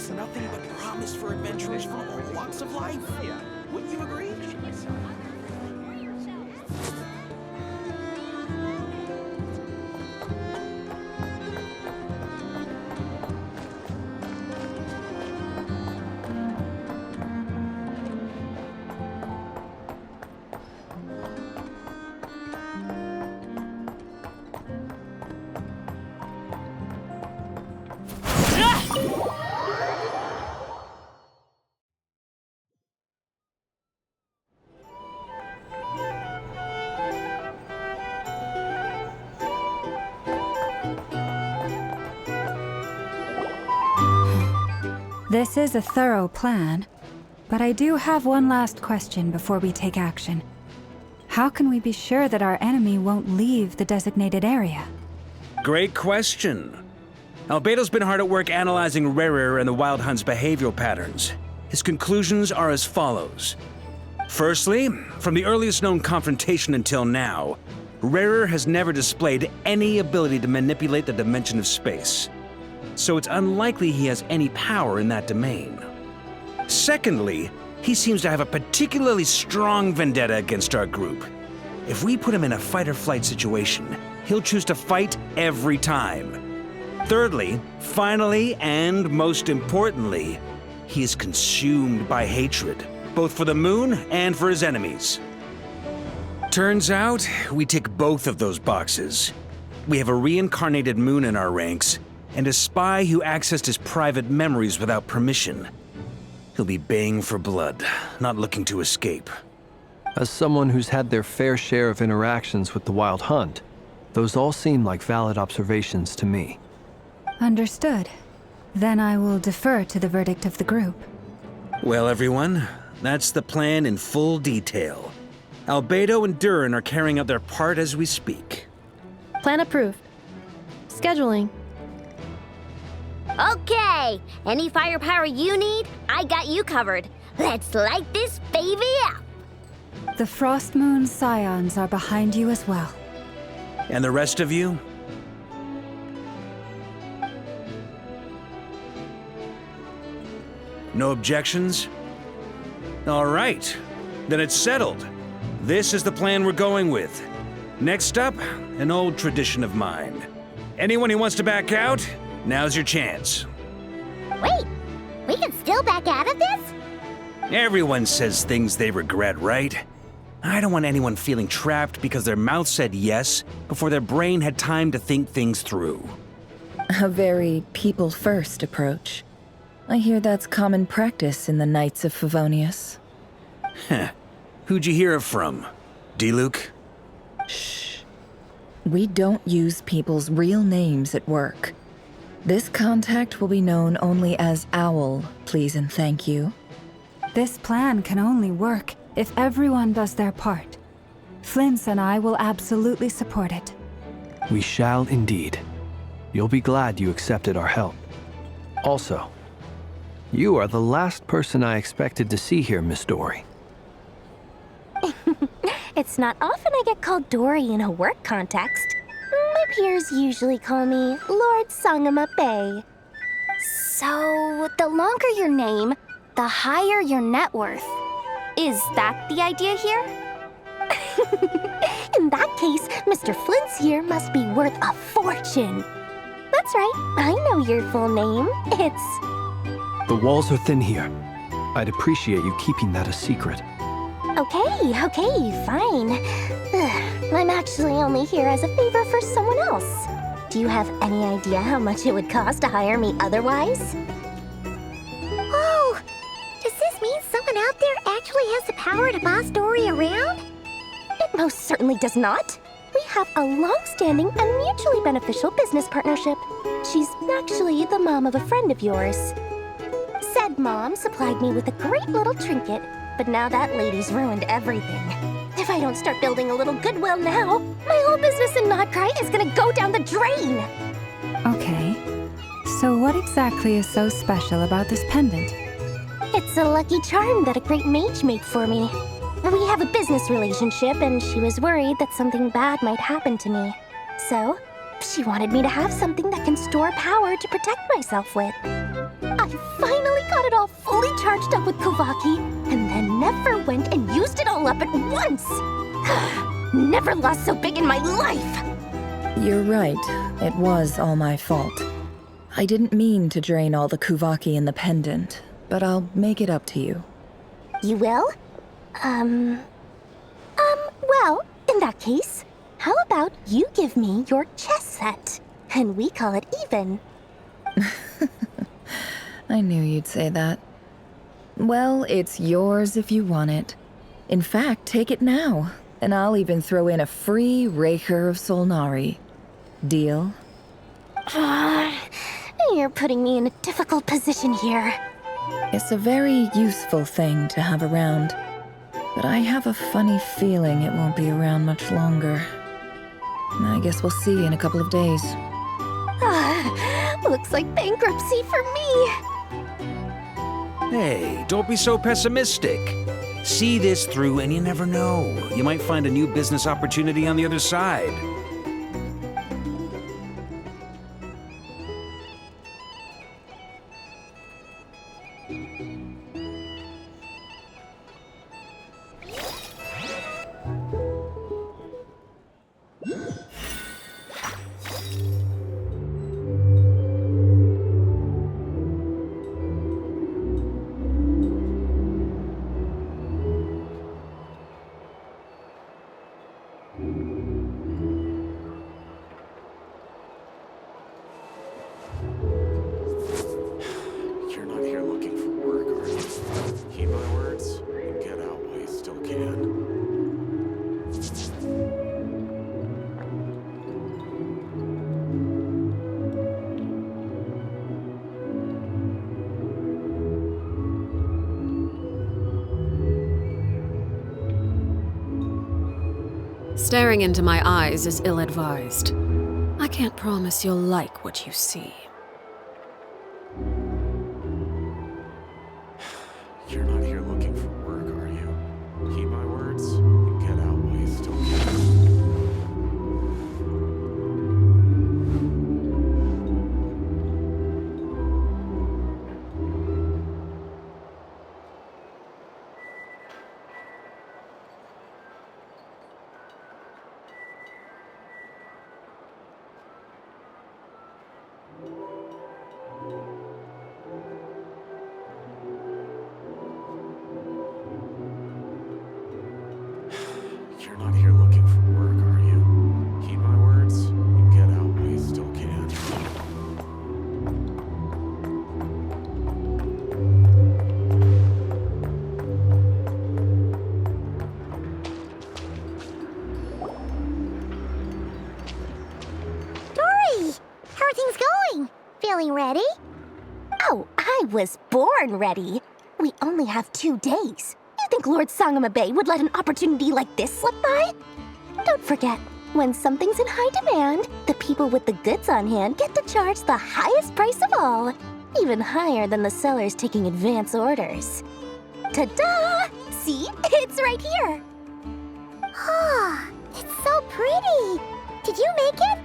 It's nothing but promise for adventurers from all walks of life. Wouldn't you agree? This is a thorough plan, but I do have one last question before we take action. How can we be sure that our enemy won't leave the designated area? Great question. Albedo's been hard at work analyzing Rerir and the Wild Hunt's behavioral patterns. His conclusions are as follows. Firstly, from the earliest known confrontation until now, Rerir has never displayed any ability to manipulate the dimension of space. So it's unlikely he has any power in that domain. Secondly, he seems to have a particularly strong vendetta against our group. If we put him in a fight-or-flight situation, he'll choose to fight every time. Thirdly, finally, and most importantly, he is consumed by hatred, both for the moon and for his enemies. Turns out, we tick both of those boxes. We have a reincarnated moon in our ranks, and a spy who accessed his private memories without permission. He'll be baying for blood, not looking to escape. As someone who's had their fair share of interactions with the Wild Hunt, those all seem like valid observations to me. Understood. Then I will defer to the verdict of the group. Well, everyone, that's the plan in full detail. Albedo and Durin are carrying out their part as we speak. Plan approved. Scheduling. Okay, any firepower you need, I got you covered. Let's light this baby up. The Frost Moon Scions are behind you as well. And the rest of you? No objections? All right, then it's settled. This is the plan we're going with. Next up, an old tradition of mine. Anyone who wants to back out, now's your chance. Wait, we can still back out of this? Everyone says things they regret, right? I don't want anyone feeling trapped because their mouth said yes before their brain had time to think things through. A very people-first approach. I hear that's common practice in the Knights of Favonius. Heh. Who'd you hear it from? D-Luke? Shh. We don't use people's real names at work. This contact will be known only as Owl, please and thank you. This plan can only work if everyone does their part. Flint's and I will absolutely support it. We shall indeed. You'll be glad you accepted our help. Also, you are the last person I expected to see here, Miss Dory. It's not often I get called Dory in a work context. My peers usually call me Lord Sangamabe. So, the longer your name, the higher your net worth. Is that the idea here? In that case, Mr. Flint's here must be worth a fortune. That's right, I know your full name. It's... The walls are thin here. I'd appreciate you keeping that a secret. Okay, fine. I'm actually only here as a favor for someone else. Do you have any idea how much it would cost to hire me otherwise? Oh, does this mean someone out there actually has the power to boss Dory around? It most certainly does not. We have a long-standing and mutually beneficial business partnership. She's actually the mom of a friend of yours. Said mom supplied me with a great little trinket, but now that lady's ruined everything. If I don't start building a little goodwill now, my whole business in Notcry is gonna go down the drain! Okay. So what exactly is so special about this pendant? It's a lucky charm that a great mage made for me. We have a business relationship, and she was worried that something bad might happen to me. So, she wanted me to have something that can store power to protect myself with. I charged up with Kovaki, and then never went and used it all up at once. Never lost so big in my life. You're right. It was all my fault. I didn't mean to drain all the Kuvaki in the pendant, but I'll make it up to you. You will? Well, in that case, how about you give me your chess set, and we call it even? I knew you'd say that. Well, it's yours if you want it. In fact, take it now, and I'll even throw in a free Raker of Solnari. Deal? You're putting me in a difficult position here. It's a very useful thing to have around, but I have a funny feeling it won't be around much longer. I guess we'll see in a couple of days. Looks like bankruptcy for me. Hey, don't be so pessimistic. See this through and you never know. You might find a new business opportunity on the other side. You're not here looking for work, are you? Heed my words and get out while you still can. Staring into my eyes is ill-advised. I can't promise you'll like what you see. You're not here looking for work, are you? Heed my words and get out while you still can. You're not here looking for work, are you? Heed my words and get out while you still can. Dory, how are things going? Feeling ready? Oh, I was born ready. We only have 2 days. You think Lord Sangamabe would let an opportunity like this slip by? Don't forget, when something's in high demand, the people with the goods on hand get to charge the highest price of all, even higher than the sellers taking advance orders. Ta-da! See? It's right here. Ah, it's so pretty. Did you make it?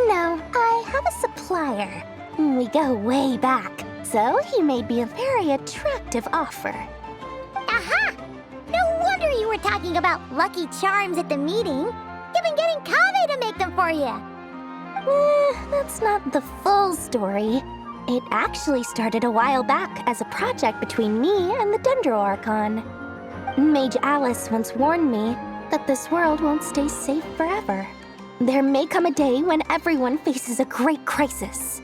No, I have a supplier. We go way back, so he made me a very attractive offer. Aha! No wonder you were talking about Lucky Charms at the meeting. You've been getting Kave to make them for you. That's not the full story. It actually started a while back as a project between me and the Dendro Archon. Mage Alice once warned me that this world won't stay safe forever. There may come a day when everyone faces a great crisis.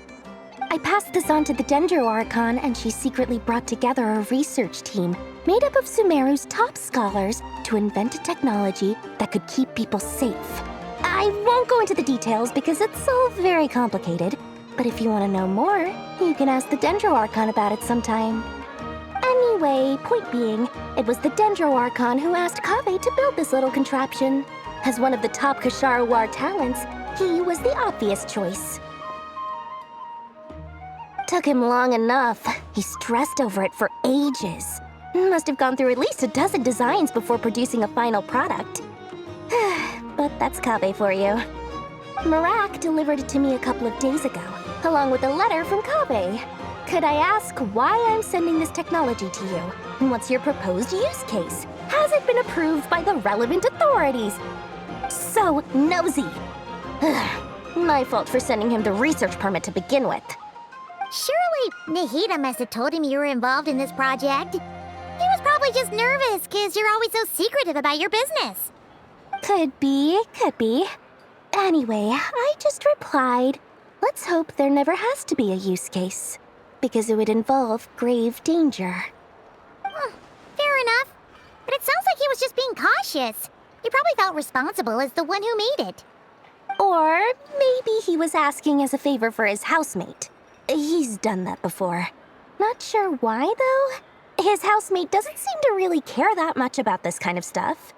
I passed this on to the Dendro Archon, and she secretly brought together a research team made up of Sumeru's top scholars to invent a technology that could keep people safe. I won't go into the details because it's all very complicated, but if you want to know more, you can ask the Dendro Archon about it sometime. Anyway, point being, it was the Dendro Archon who asked Kave to build this little contraption. As one of the top Kasharu War talents, he was the obvious choice. Took him long enough. He stressed over it for ages. Must have gone through at least a dozen designs before producing a final product. But that's Kave for you. Marak delivered it to me a couple of days ago, along with a letter from Kaveh. Could I ask why I'm sending this technology to you? And what's your proposed use case? Has it been approved by the relevant authorities? So nosy. My fault for sending him the research permit to begin with. Surely Nahida must have told him you were involved in this project. He was probably just nervous because you're always so secretive about your business. Could be. Anyway, I just replied, let's hope there never has to be a use case, because it would involve grave danger. Fair enough. But it sounds like he was just being cautious. He probably felt responsible as the one who made it. Or maybe he was asking as a favor for his housemate. He's done that before. Not sure why, though. His housemate doesn't seem to really care that much about this kind of stuff.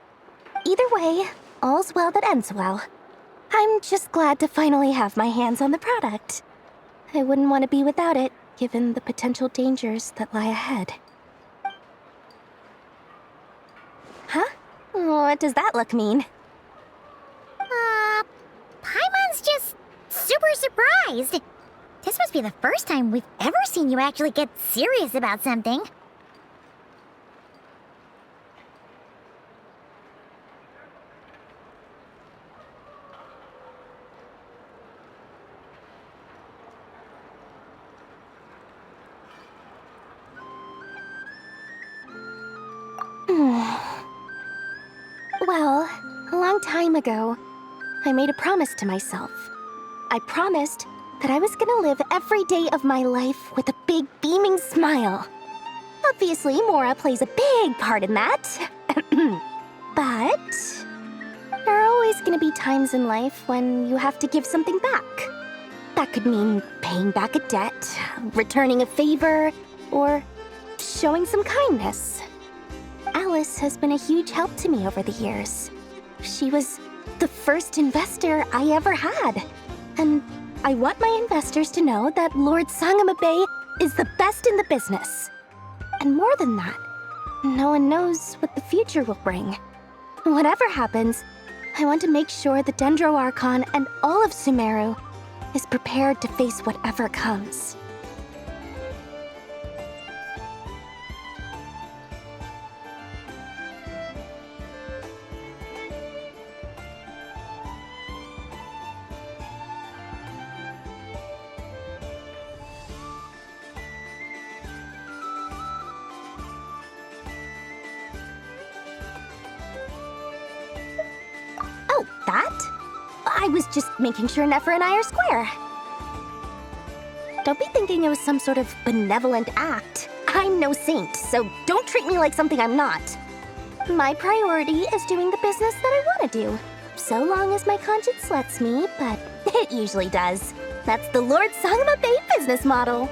Either way, all's well that ends well. I'm just glad to finally have my hands on the product. I wouldn't want to be without it, given the potential dangers that lie ahead. Huh? What does that look mean? Paimon's just super surprised. This must be the first time we've ever seen you actually get serious about something. Well, a long time ago, I made a promise to myself. I promised that I was gonna live every day of my life with a big beaming smile. Obviously, Mora plays a big part in that. But there are always gonna be times in life when you have to give something back. That could mean paying back a debt, returning a favor, or showing some kindness. Alice has been a huge help to me over the years. She was the first investor I ever had. And I want my investors to know that Lord Sangamabe is the best in the business. And more than that, no one knows what the future will bring. Whatever happens, I want to make sure the Dendro Archon and all of Sumeru is prepared to face whatever comes. Oh, that? I was just making sure Nefer and I are square. Don't be thinking it was some sort of benevolent act. I'm no saint, so don't treat me like something I'm not. My priority is doing the business that I want to do. So long as my conscience lets me, but it usually does. That's the Lord Sangamabe business model.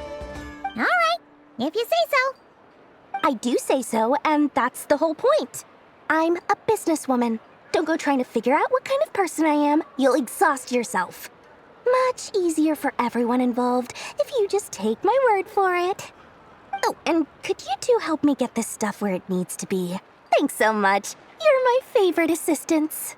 All right, if you say so. I do say so, and that's the whole point. I'm a businesswoman. Don't go trying to figure out what kind of person I am. You'll exhaust yourself. Much easier for everyone involved if you just take my word for it. Oh, and could you two help me get this stuff where it needs to be? Thanks so much. You're my favorite assistants.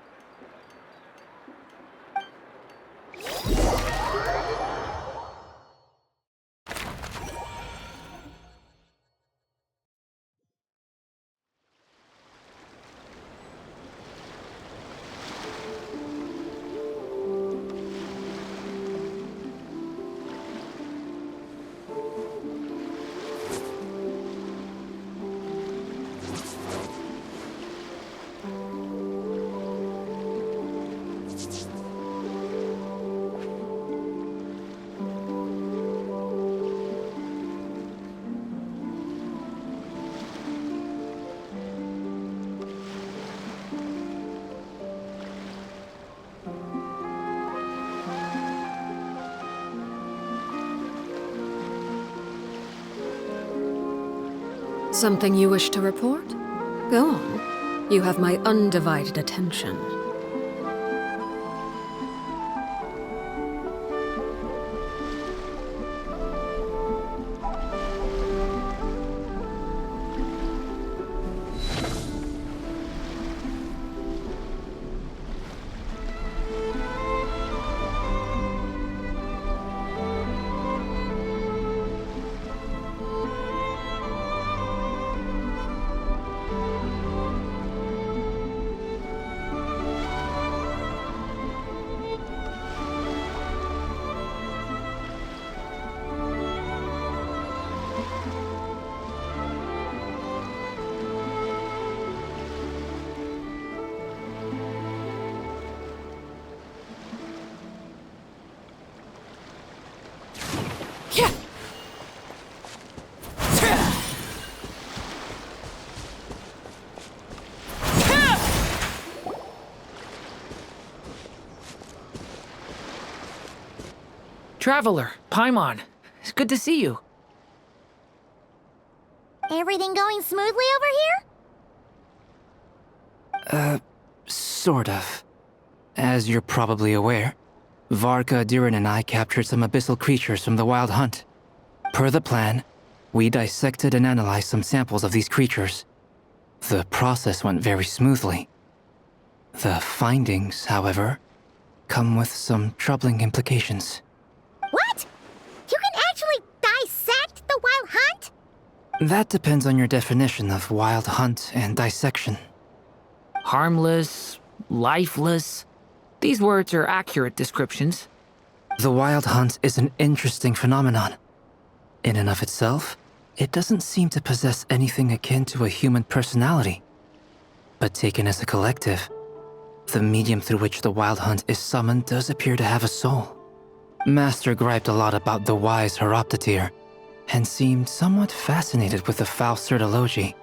Something you wish to report? Go on. You have my undivided attention. Traveler, Paimon, it's good to see you. Everything going smoothly over here? Sort of. As you're probably aware, Varka, Durin, and I captured some abyssal creatures from the Wild Hunt. Per the plan, we dissected and analyzed some samples of these creatures. The process went very smoothly. The findings, however, come with some troubling implications. What? You can actually dissect the Wild Hunt? That depends on your definition of Wild Hunt and dissection. Harmless, lifeless. These words are accurate descriptions. The Wild Hunt is an interesting phenomenon. In and of itself, it doesn't seem to possess anything akin to a human personality. But taken as a collective, the medium through which the Wild Hunt is summoned does appear to have a soul. Master griped a lot about the wise Horoptatyr, and seemed somewhat fascinated with the foul Certology.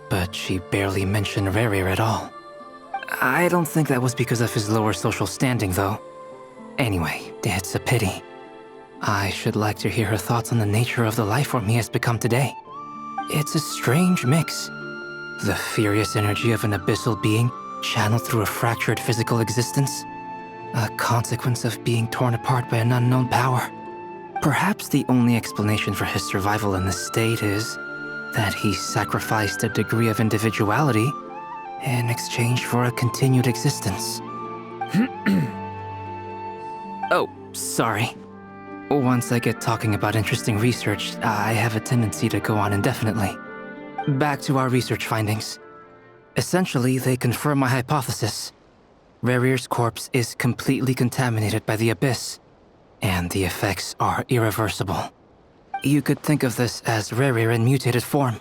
But she barely mentioned Rerir at all. I don't think that was because of his lower social standing, though. Anyway, it's a pity. I should like to hear her thoughts on the nature of the life form he has become today. It's a strange mix. The furious energy of an abyssal being channeled through a fractured physical existence. A consequence of being torn apart by an unknown power. Perhaps the only explanation for his survival in this state is that he sacrificed a degree of individuality in exchange for a continued existence. Oh, sorry. Once I get talking about interesting research, I have a tendency to go on indefinitely. Back to our research findings. Essentially, they confirm my hypothesis. Rerir's corpse is completely contaminated by the Abyss, and the effects are irreversible. You could think of this as Rerir in mutated form.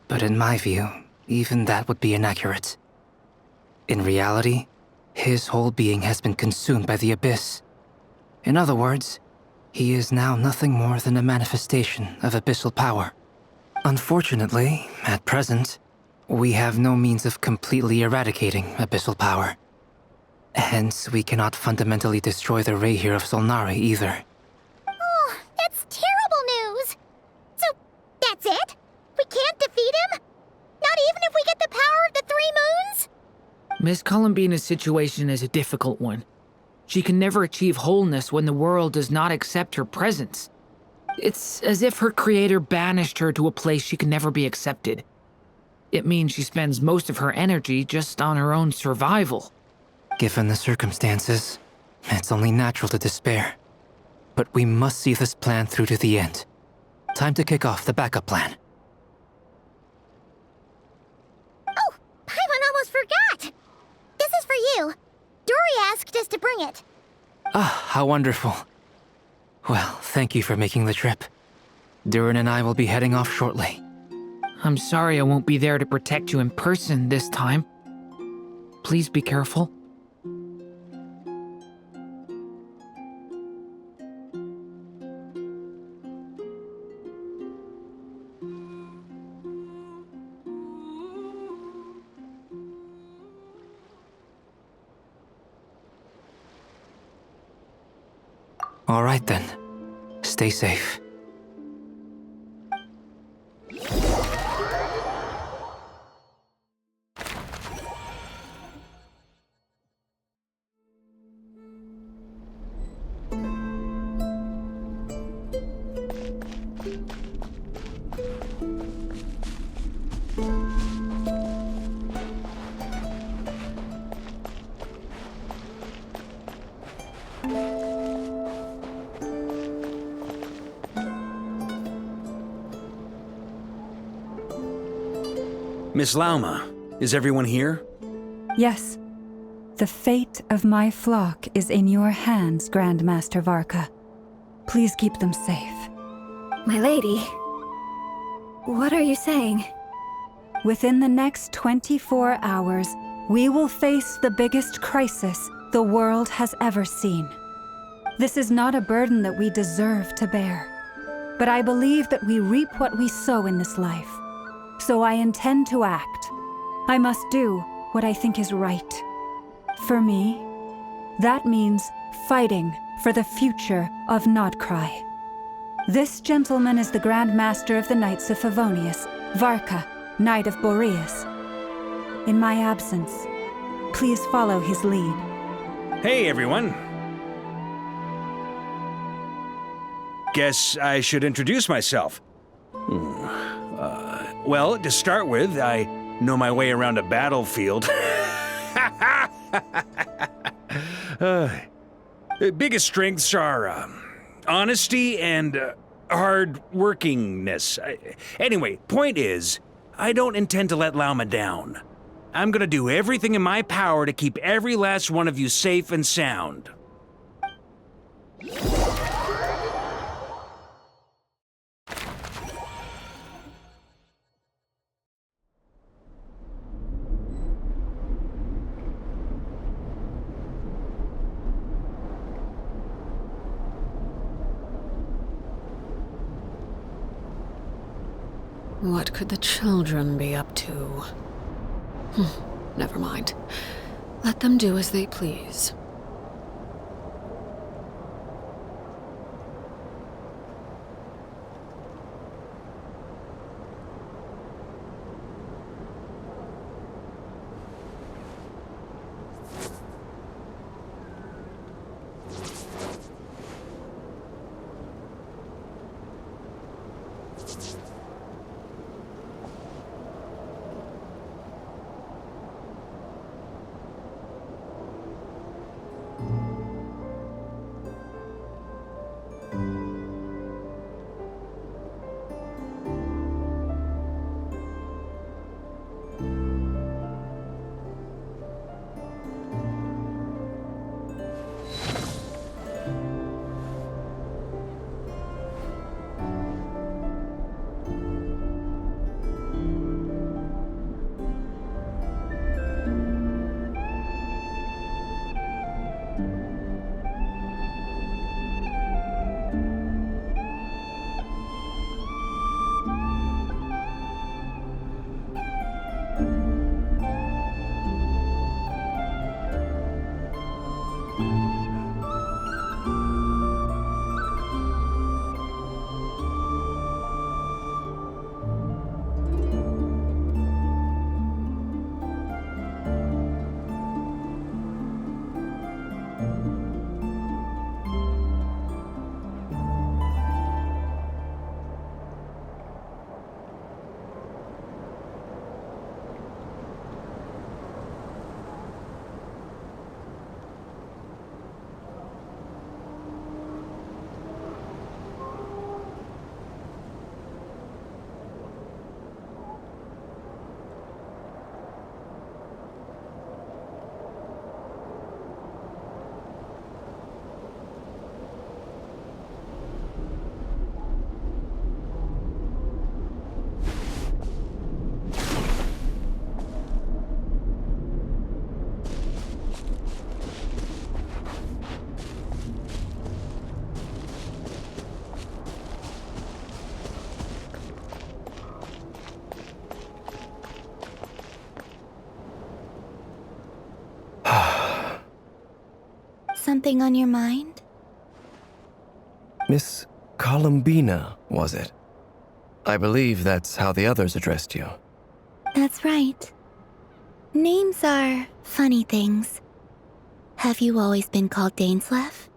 But in my view, even that would be inaccurate. In reality, his whole being has been consumed by the Abyss. In other words, he is now nothing more than a manifestation of abyssal power. Unfortunately, at present, we have no means of completely eradicating abyssal power. Hence, we cannot fundamentally destroy the Reihir of Solnari either. Oh, that's terrible news! So, that's it? We can't defeat him? Not even if we get the power of the Three Moons? Miss Columbina's situation is a difficult one. She can never achieve wholeness when the world does not accept her presence. It's as if her creator banished her to a place she can never be accepted. It means she spends most of her energy just on her own survival. Given the circumstances, it's only natural to despair. But we must see this plan through to the end. Time to kick off the backup plan. Oh, Paimon almost forgot! This is for you. Dory asked us to bring it. Ah, how wonderful. Well, thank you for making the trip. Durin and I will be heading off shortly. I'm sorry I won't be there to protect you in person this time. Please be careful. All right then. Stay safe. Miss Lauma, is everyone here? Yes. The fate of my flock is in your hands, Grandmaster Varka. Please keep them safe. My lady, what are you saying? Within the next 24 hours, we will face the biggest crisis the world has ever seen. This is not a burden that we deserve to bear. But I believe that we reap what we sow in this life. So I intend to act. I must do what I think is right. For me, that means fighting for the future of Nodcry. This gentleman is the Grand Master of the Knights of Favonius, Varka, Knight of Boreas. In my absence, please follow his lead. Hey, everyone. Guess I should introduce myself. Well, to start with, I know my way around a battlefield. Biggest strengths are honesty and hard workingness. Anyway, point is, I don't intend to let Lauma down. I'm gonna do everything in my power to keep every last one of you safe and sound. What could the children be up to? Never mind. Let them do as they please. Something on your mind? Miss Columbina, was it? I believe that's how the others addressed you. That's right. Names are funny things. Have you always been called Dainsleif?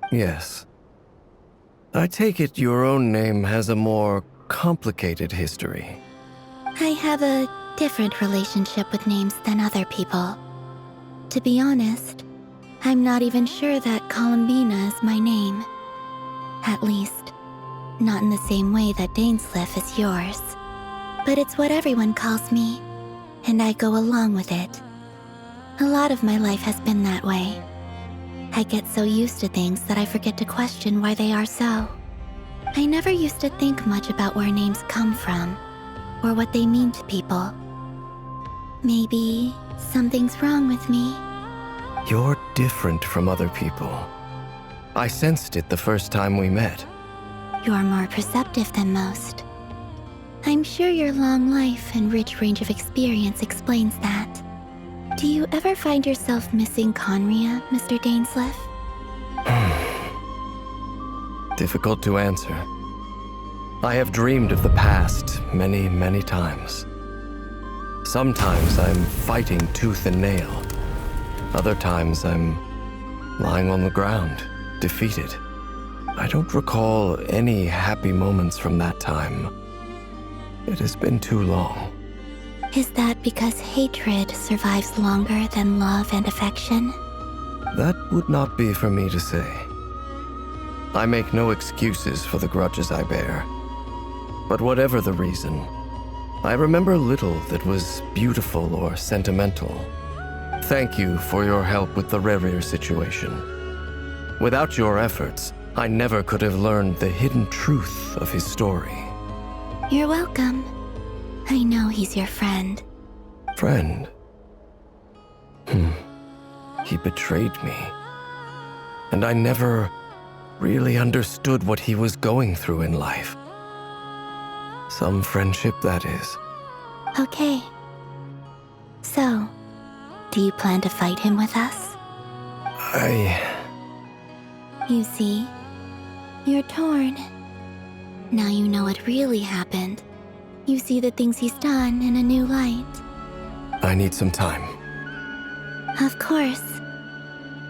Yes. I take it your own name has a more complicated history. I have a different relationship with names than other people. To be honest, I'm not even sure that Columbina is my name. At least, not in the same way that Dainsleif is yours. But it's what everyone calls me, and I go along with it. A lot of my life has been that way. I get so used to things that I forget to question why they are so. I never used to think much about where names come from, or what they mean to people. Maybe something's wrong with me. You're different from other people. I sensed it the first time we met. You're more perceptive than most. I'm sure your long life and rich range of experience explains that. Do you ever find yourself missing Conria, Mr. Dainsleif? Difficult to answer. I have dreamed of the past many, many times. Sometimes I'm fighting tooth and nail. Other times I'm lying on the ground, defeated. I don't recall any happy moments from that time. It has been too long. Is that because hatred survives longer than love and affection? That would not be for me to say. I make no excuses for the grudges I bear. But whatever the reason, I remember little that was beautiful or sentimental. Thank you for your help with the Rerir situation. Without your efforts, I never could have learned the hidden truth of his story. You're welcome. I know he's your friend. Friend? He betrayed me. And I never really understood what he was going through in life. Some friendship, that is. Okay. So, do you plan to fight him with us? You see, you're torn. Now you know what really happened. You see the things he's done in a new light. I need some time. Of course.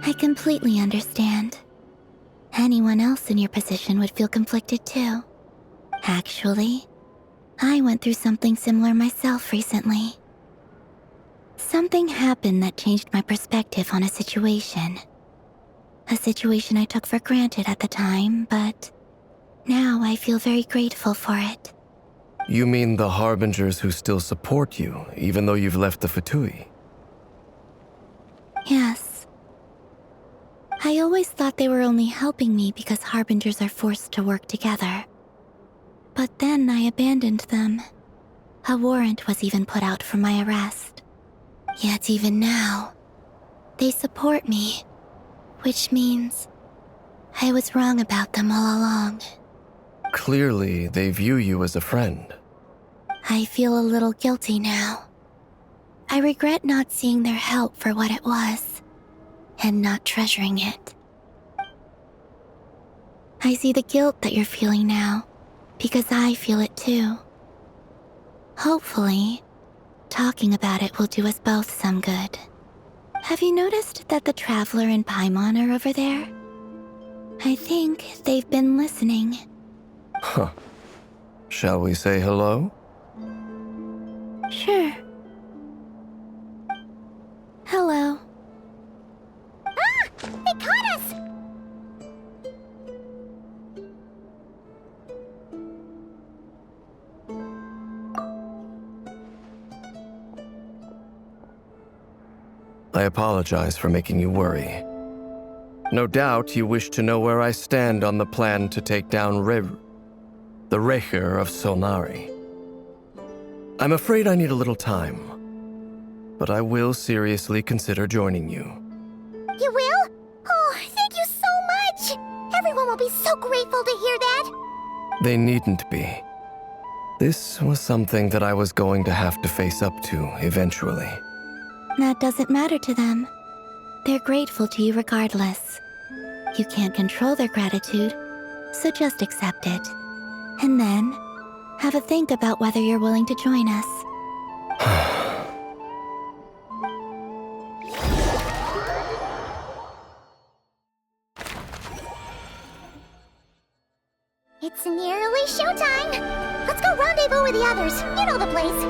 I completely understand. Anyone else in your position would feel conflicted too. Actually, I went through something similar myself recently. Something happened that changed my perspective on a situation. A situation I took for granted at the time, but now I feel very grateful for it. You mean the Harbingers who still support you, even though you've left the Fatui? Yes. I always thought they were only helping me because Harbingers are forced to work together. But then I abandoned them. A warrant was even put out for my arrest. Yet even now, they support me, which means I was wrong about them all along. Clearly, they view you as a friend. I feel a little guilty now. I regret not seeing their help for what it was, and not treasuring it. I see the guilt that you're feeling now, because I feel it too. Hopefully, talking about it will do us both some good. Have you noticed that the Traveler and Paimon are over there? I think they've been listening. Huh. Shall we say hello? Sure. Hello. Ah! They caught us! I apologize for making you worry. No doubt you wish to know where I stand on the plan to take down the Recher of Solnari. I'm afraid I need a little time, but I will seriously consider joining you. You will? Oh, thank you so much! Everyone will be so grateful to hear that! They needn't be. This was something that I was going to have to face up to eventually. That doesn't matter to them. They're grateful to you regardless. You can't control their gratitude, so just accept it. And then, have a think about whether you're willing to join us. It's nearly showtime! Let's go rendezvous with the others. You know the place.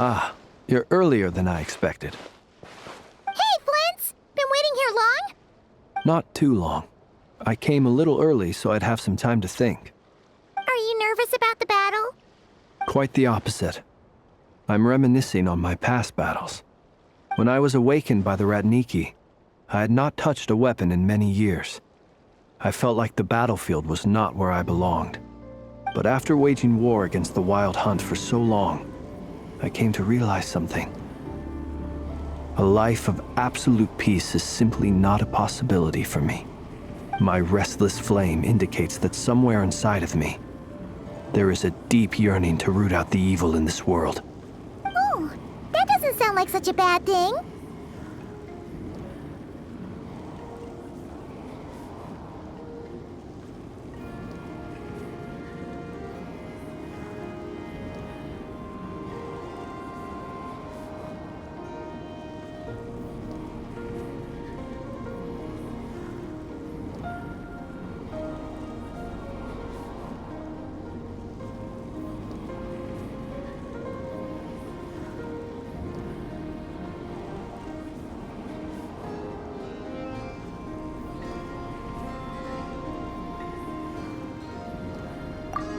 Ah, you're earlier than I expected. Hey, Flint's! Been waiting here long? Not too long. I came a little early so I'd have some time to think. Are you nervous about the battle? Quite the opposite. I'm reminiscing on my past battles. When I was awakened by the Ratniki, I had not touched a weapon in many years. I felt like the battlefield was not where I belonged. But after waging war against the Wild Hunt for so long, I came to realize something. A life of absolute peace is simply not a possibility for me. My restless flame indicates that somewhere inside of me, there is a deep yearning to root out the evil in this world. Oh, that doesn't sound like such a bad thing.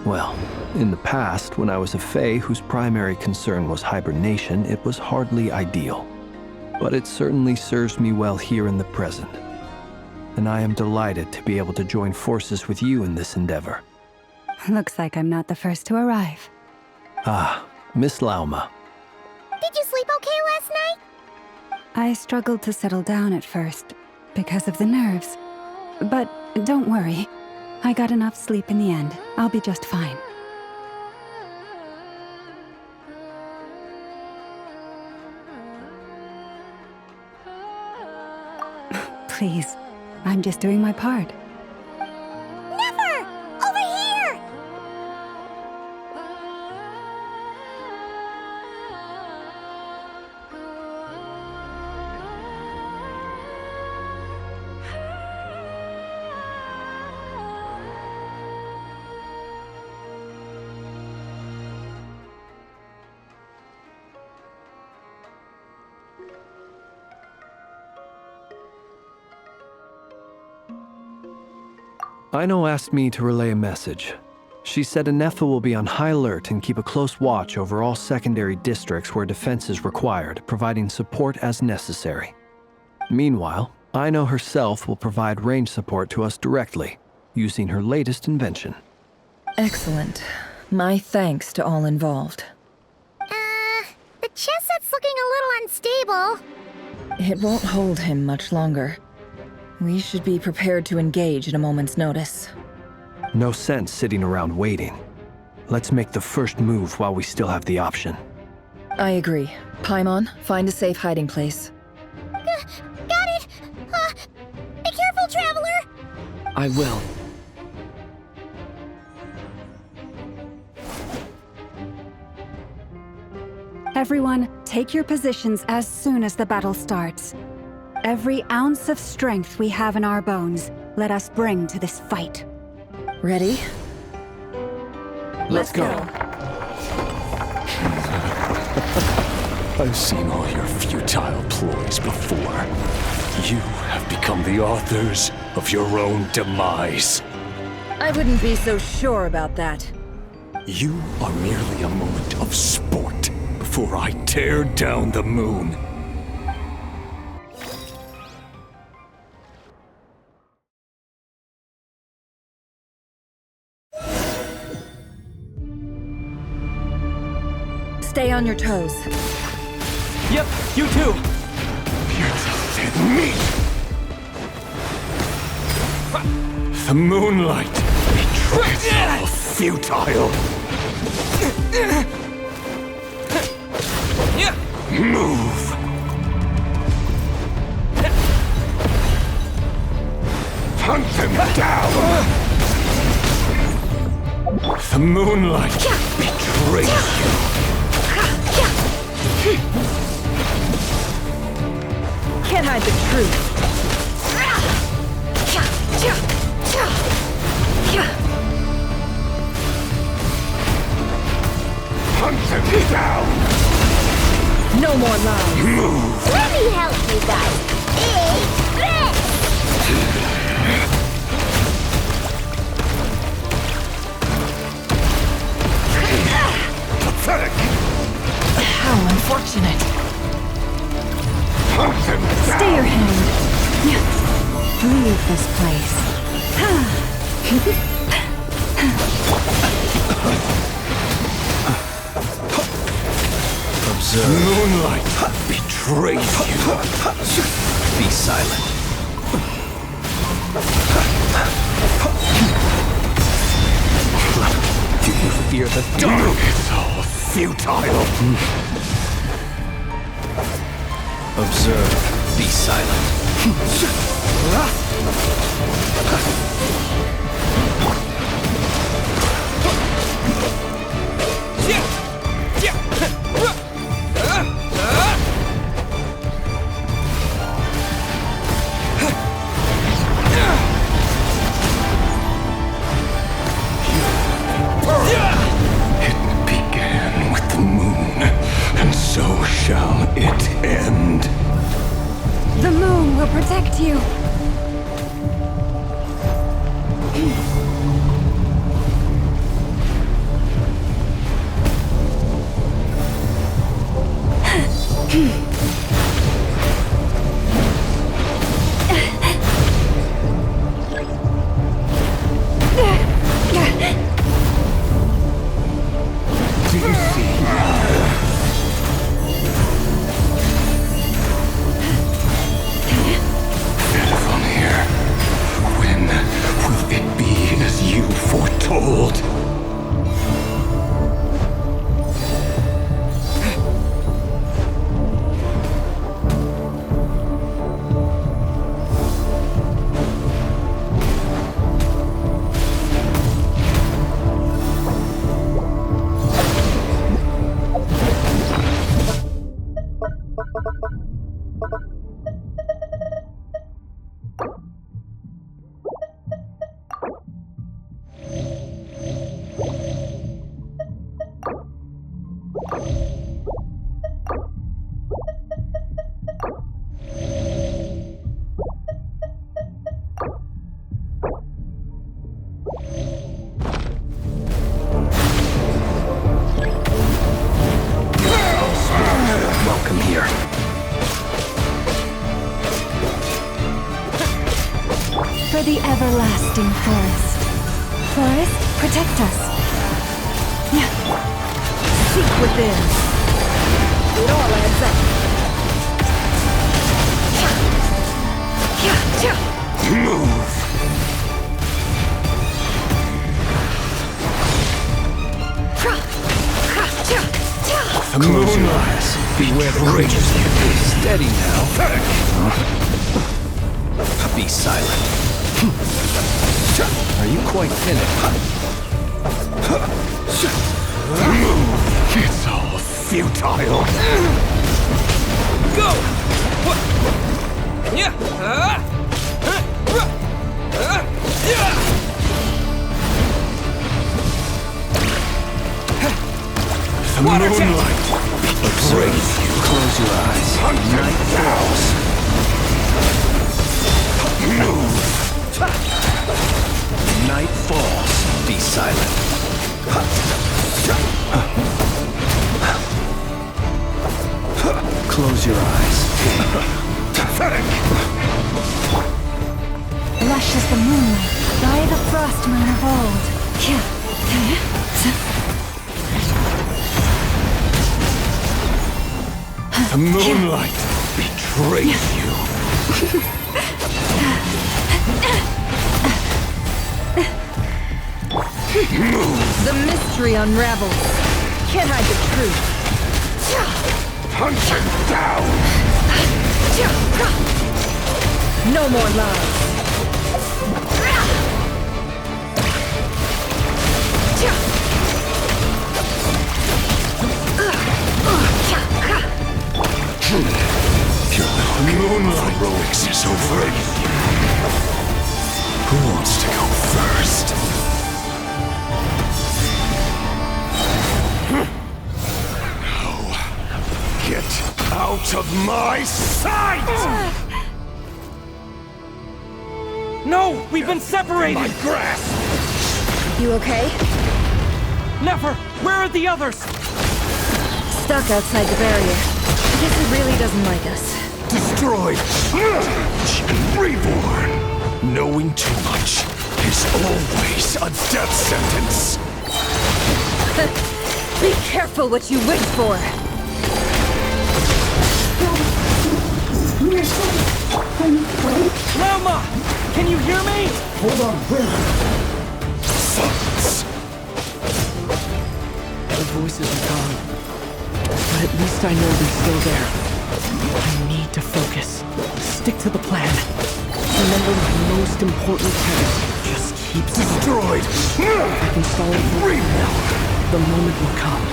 Well, in the past, when I was a Fae whose primary concern was hibernation, it was hardly ideal. But it certainly serves me well here in the present. And I am delighted to be able to join forces with you in this endeavor. Looks like I'm not the first to arrive. Ah, Miss Lauma. Did you sleep okay last night? I struggled to settle down at first because of the nerves. But don't worry. I got enough sleep in the end. I'll be just fine. Please, I'm just doing my part. Never! Over here! Aino asked me to relay a message. She said Anefa will be on high alert and keep a close watch over all secondary districts where defense is required, providing support as necessary. Meanwhile, Aino herself will provide range support to us directly, using her latest invention. Excellent. My thanks to all involved. The chess set's looking a little unstable. It won't hold him much longer. We should be prepared to engage at a moment's notice. No sense sitting around waiting. Let's make the first move while we still have the option. I agree. Paimon, find a safe hiding place. Got it! Be careful, Traveler! I will. Everyone, take your positions as soon as the battle starts. Every ounce of strength we have in our bones, let us bring to this fight. Ready? Let's go. I've seen all your futile ploys before. You have become the authors of your own demise. I wouldn't be so sure about that. You are merely a moment of sport before I tear down the moon. Stay on your toes. Yep, you too. Me! The moonlight betrays all futile. Move! Hunt them down! The moonlight betrays you. Can't hide the truth. Hunt them down! No more lies. Let me help you guys. Eat this! Pathetic! How unfortunate. Hunt him down! Stay your hand. Leave this place. Observe. Moonlight betrays you. Be silent. Do you fear the dark? It's all futile. Observe. Be silent. It began with the moon, and so shall it end. The moon will protect you. Do you see? From here, when will it be as you foretold? Welcome here. For the everlasting forest. Forest, protect us. Seek within. It all adds up. Move! The moonlight Beware the creatures. Steady now. Be silent. Are you quite finished? Move! It's all futile. Go! The moonlight betrays you. Close your eyes. Night falls. Move! Night falls. Be silent. Close your eyes. Pathetic! Lush as the moonlight, by the frost moon of old. The moonlight betrays you. The mystery unravels. Can't hide the truth. Hunt him down! No more lies. Your moonlight heroics is over. Who wants to go first? Now, get Out of my sight! No! We've been separated! My grasp! You okay? Never! Where are the others? Stuck outside the barrier. I guess he really doesn't like us. Destroyed! Reborn! Knowing too much is always a death sentence! Be careful what you wish for! Lama! Can you hear me? Hold on, silence! The voices are gone. But at least I know they're still there. I need to focus. Stick to the plan. Remember my most important task. Just keep destroyed! I can stall it for now. The moment will come.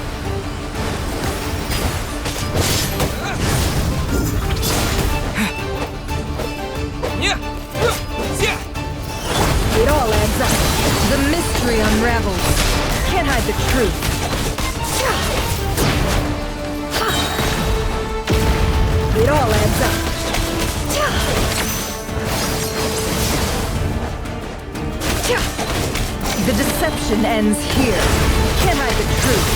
It all adds up. The mystery unravels. Can't hide the truth. It all adds up. The deception ends here. Can't hide the truth.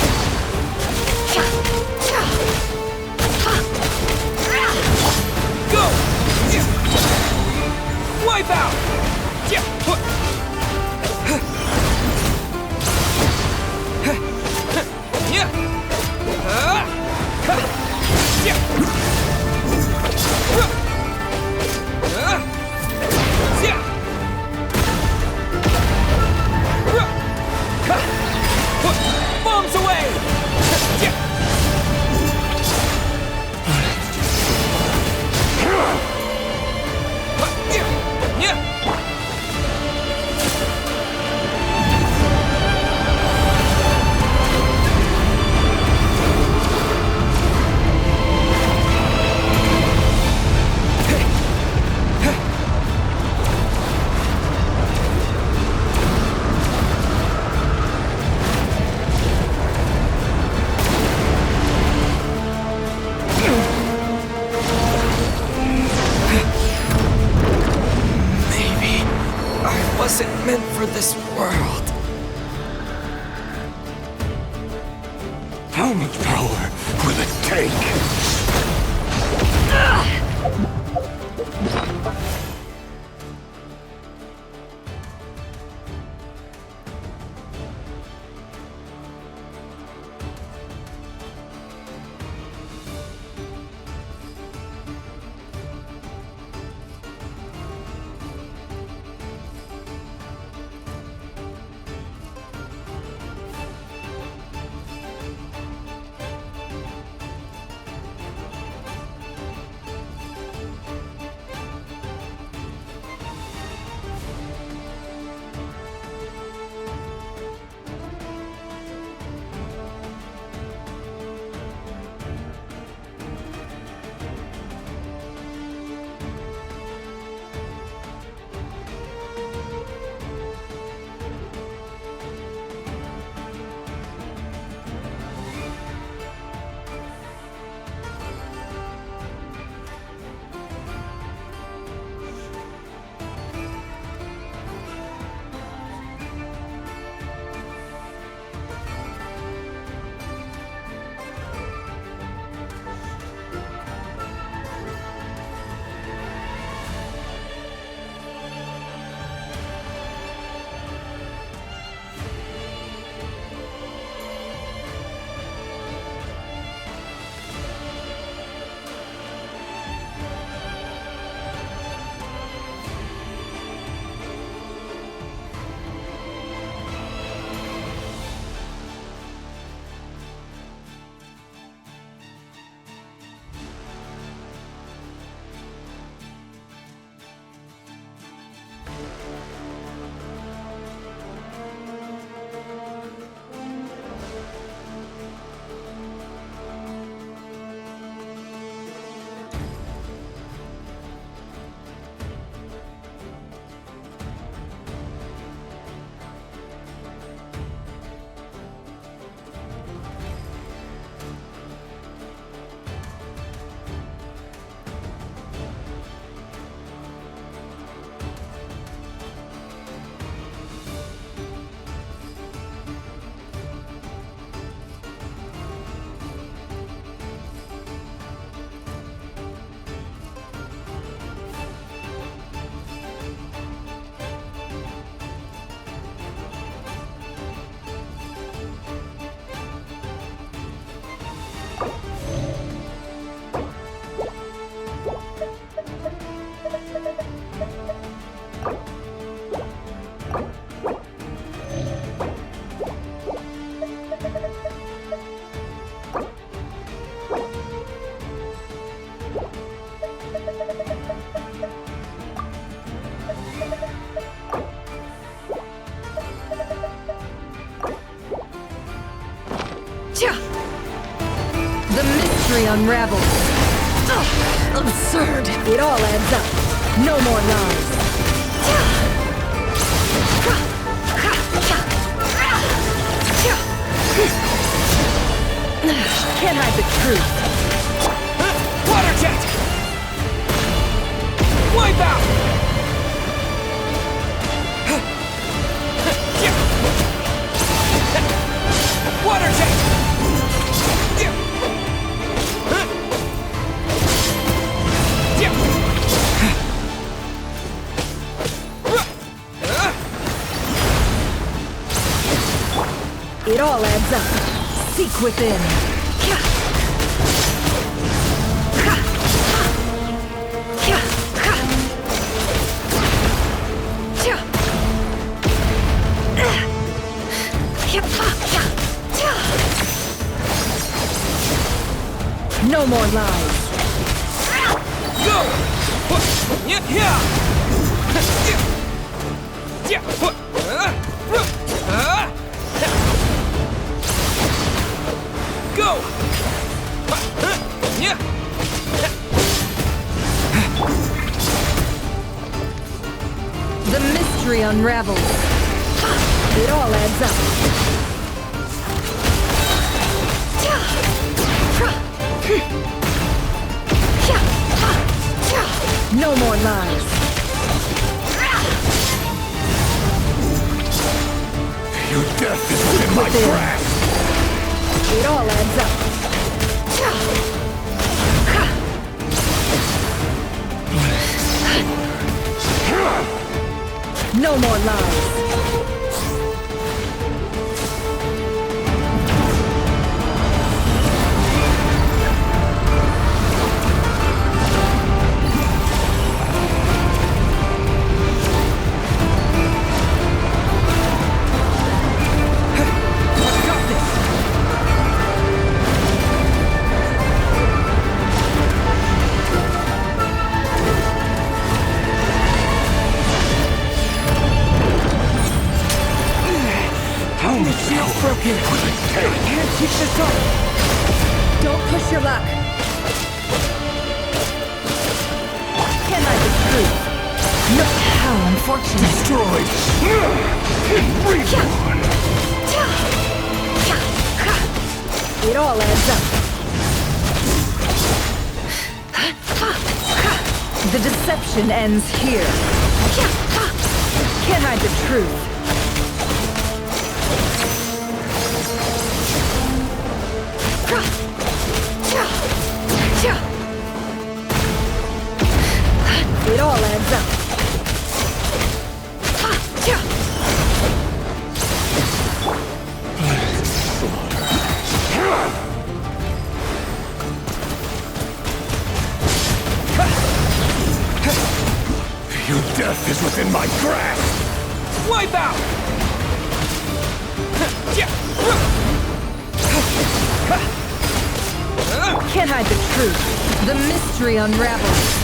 Go! Wipe out! Bombs away! Wasn't meant for this world. How much power will it take? unravels. Absurd. It all adds up. No more lies. Can't hide the truth. Water jet! Wipe out! Water jet! It all adds up. Seek within. No more lies. Go! Go! The mystery unravels. It all adds up. No more lies. Your death is within my grasp. It all adds up. No more lies. Broken. I can't keep this up. Don't push your luck. Can't hide the truth. No, how unfortunate. Destroyed. Reborn. It all adds up. The deception ends here. Can't hide the truth. It all adds up. Your death is within my grasp. Wipe out! Can't hide the truth. The mystery unravels.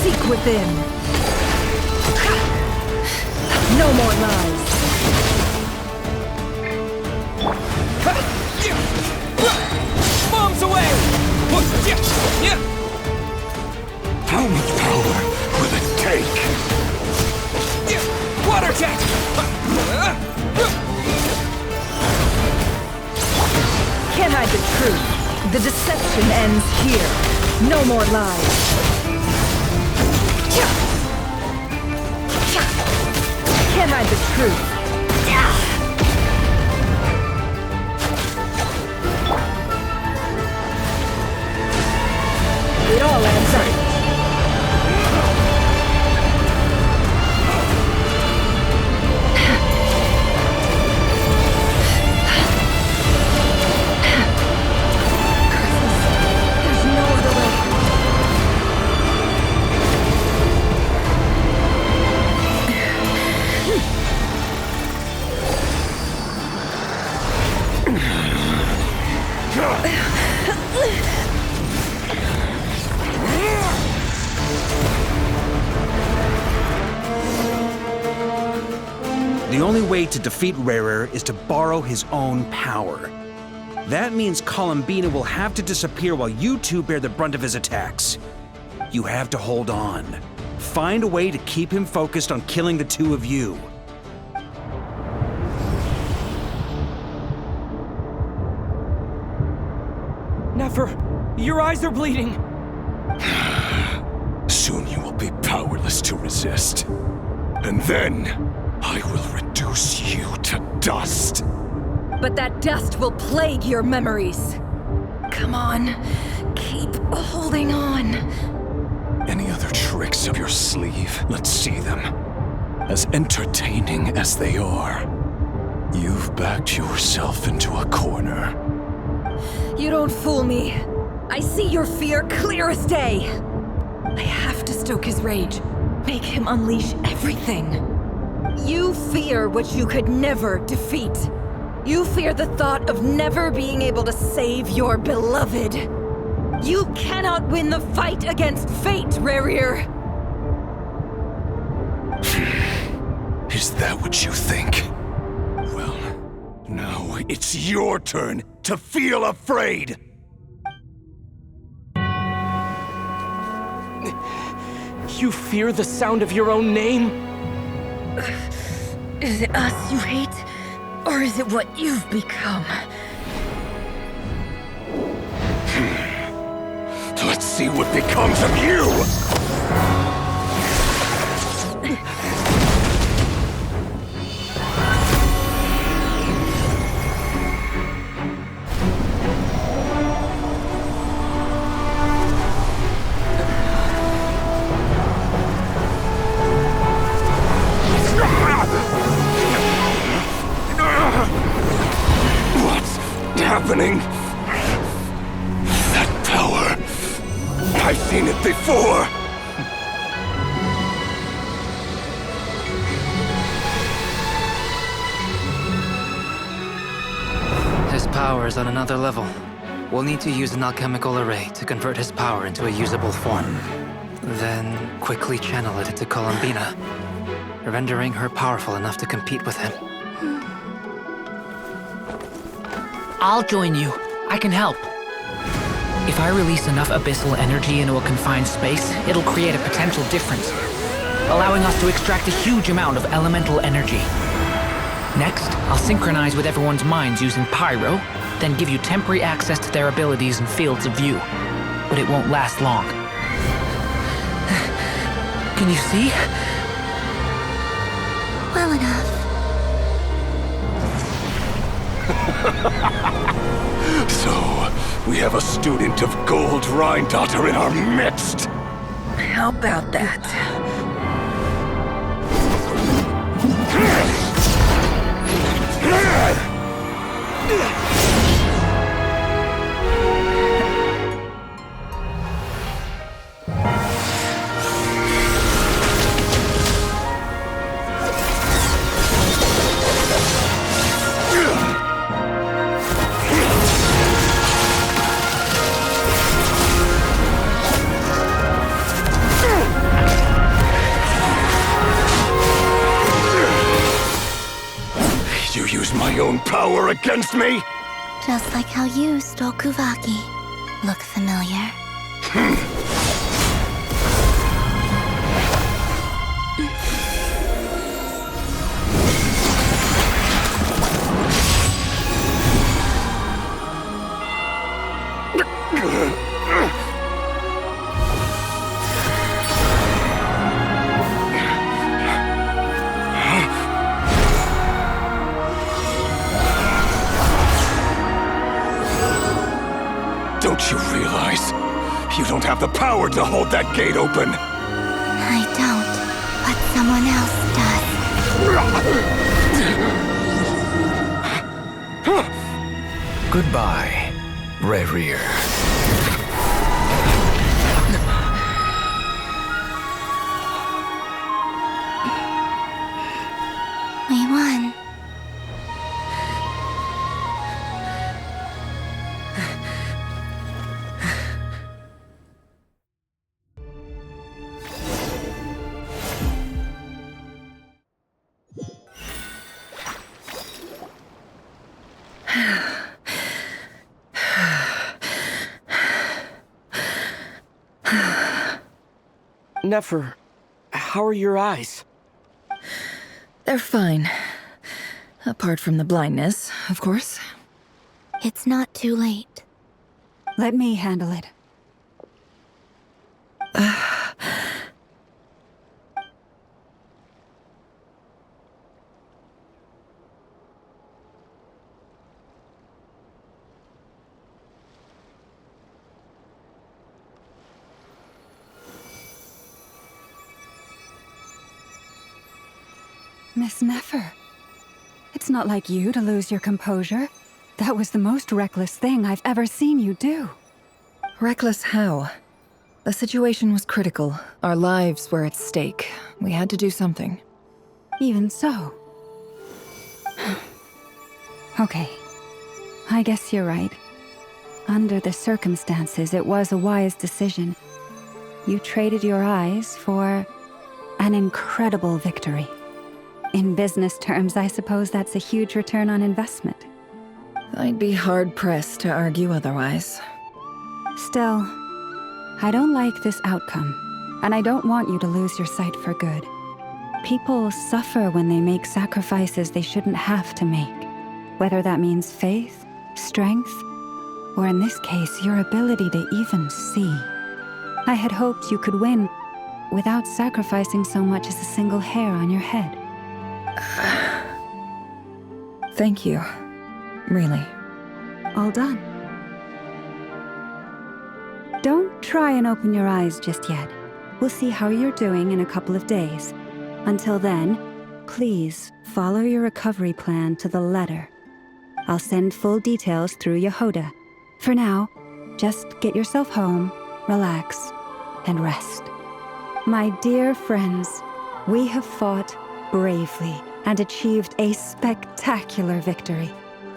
Seek within. No more lies. Bombs away! How much power will it take? Water jet! Can't hide the truth. The deception ends here. No more lies. Can't hide the truth. It all adds up. The only way to defeat Rarer is to borrow his own power. That means Columbina will have to disappear while you two bear the brunt of his attacks. You have to hold on. Find a way to keep him focused on killing the two of you. Never! Your eyes are bleeding! Soon you will be powerless to resist. And then, I will reduce you to dust. But that dust will plague your memories. Come on, keep holding on. Any other tricks up your sleeve? Let's see them. As entertaining as they are, you've backed yourself into a corner. You don't fool me. I see your fear clear as day. I have to stoke his rage. Make him unleash everything. You fear what you could never defeat. You fear the thought of never being able to save your beloved. You cannot win the fight against fate, Rerir. Is that what you think? Well, now it's your turn to feel afraid! You fear the sound of your own name? Is it us you hate? Or is it what you've become? Let's see what becomes of you! Happening? That power. I've seen it before. His power is on another level. We'll need to use an alchemical array to convert his power into a usable form. Then quickly channel it into Columbina, rendering her powerful enough to compete with him. I'll join you. I can help. If I release enough abyssal energy into a confined space, it'll create a potential difference, allowing us to extract a huge amount of elemental energy. Next, I'll synchronize with everyone's minds using Pyro, then give you temporary access to their abilities and fields of view. But it won't last long. Can you see? Well enough. So, we have a student of Gold Rheindotter in our midst. How about that? You use my own power against me? Just like how you stole Kuvaki. Look familiar? Don't you realize? You don't have the power to hold that gate open! I don't, but someone else does. Goodbye, Rerir. We won. Nefer, how are your eyes? They're fine. Apart from the blindness, of course. It's not too late. Let me handle it. Miss Nefer, it's not like you to lose your composure. That was the most reckless thing I've ever seen you do. Reckless how? The situation was critical. Our lives were at stake. We had to do something. Even so. Okay. I guess you're right. Under the circumstances, it was a wise decision. You traded your eyes for an incredible victory. In business terms, I suppose that's a huge return on investment. I'd be hard-pressed to argue otherwise. Still, I don't like this outcome, and I don't want you to lose your sight for good. People suffer when they make sacrifices they shouldn't have to make, whether that means faith, strength, or in this case, your ability to even see. I had hoped you could win without sacrificing so much as a single hair on your head. Thank you. Really. All done. Don't try and open your eyes just yet. We'll see how you're doing in a couple of days. Until then, please follow your recovery plan to the letter. I'll send full details through Yehoda. For now, just get yourself home, relax, and rest. My dear friends, we have fought bravely and achieved a spectacular victory.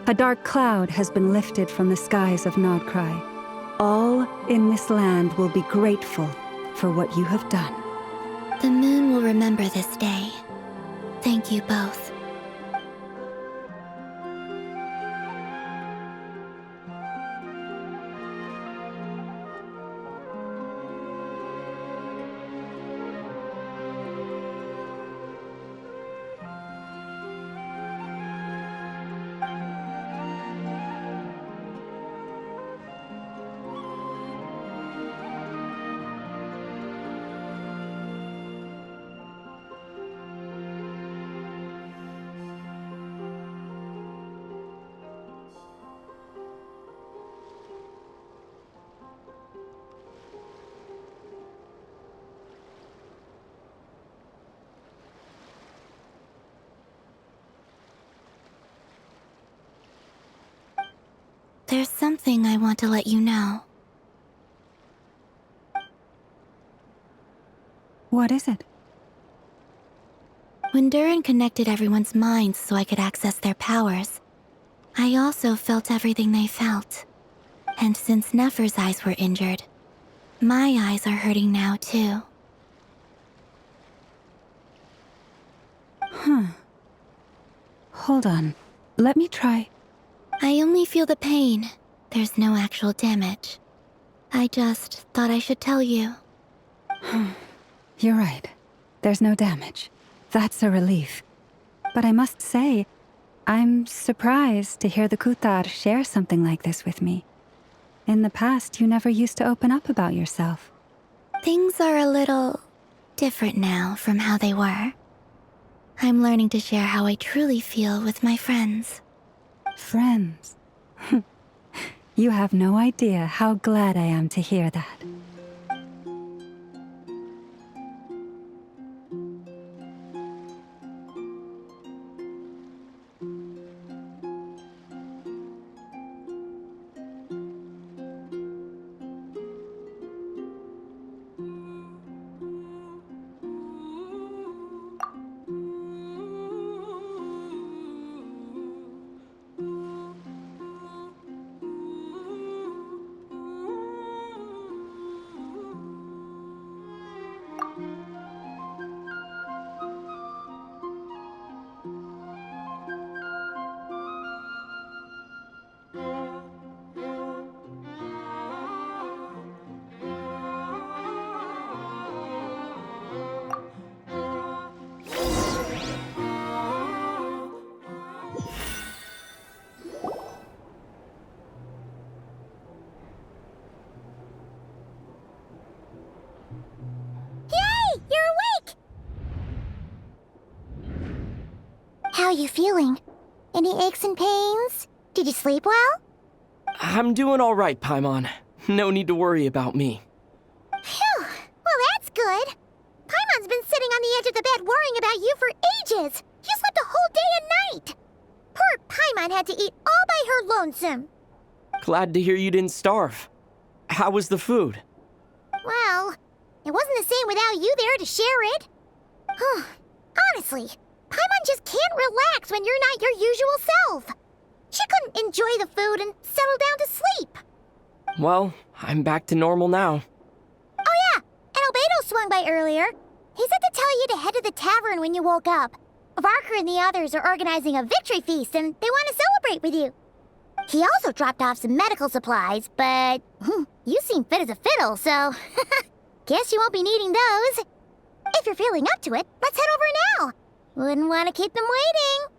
A dark cloud has been lifted from the skies of Nodcry. All in this land will be grateful for what you have done. The moon will remember this day. Thank you both. There's something I want to let you know. What is it? When Durin connected everyone's minds so I could access their powers, I also felt everything they felt. And since Nefer's eyes were injured, my eyes are hurting now too. Hold on. Let me try. I only feel the pain. There's no actual damage. I just thought I should tell you. You're right. There's no damage. That's a relief. But I must say, I'm surprised to hear the Kutar share something like this with me. In the past, you never used to open up about yourself. Things are a little different now from how they were. I'm learning to share how I truly feel with my friends. Friends? You have no idea how glad I am to hear that. you feeling? Any aches and pains? Did you sleep well? I'm doing all right, Paimon. No need to worry about me. Phew, well that's good. Paimon's been sitting on the edge of the bed worrying about you for ages. You slept a whole day and night. Poor Paimon had to eat all by her lonesome. Glad to hear you didn't starve. How was the food? Well, it wasn't the same without you there to share it. Honestly, Paimon just can't relax when you're not your usual self. She couldn't enjoy the food and settle down to sleep. Well, I'm back to normal now. Oh yeah, and Albedo swung by earlier. He said to tell you to head to the tavern when you woke up. Varker and the others are organizing a victory feast and they want to celebrate with you. He also dropped off some medical supplies, but you seem fit as a fiddle, so guess you won't be needing those. If you're feeling up to it, let's head over now. Wouldn't want to keep them waiting.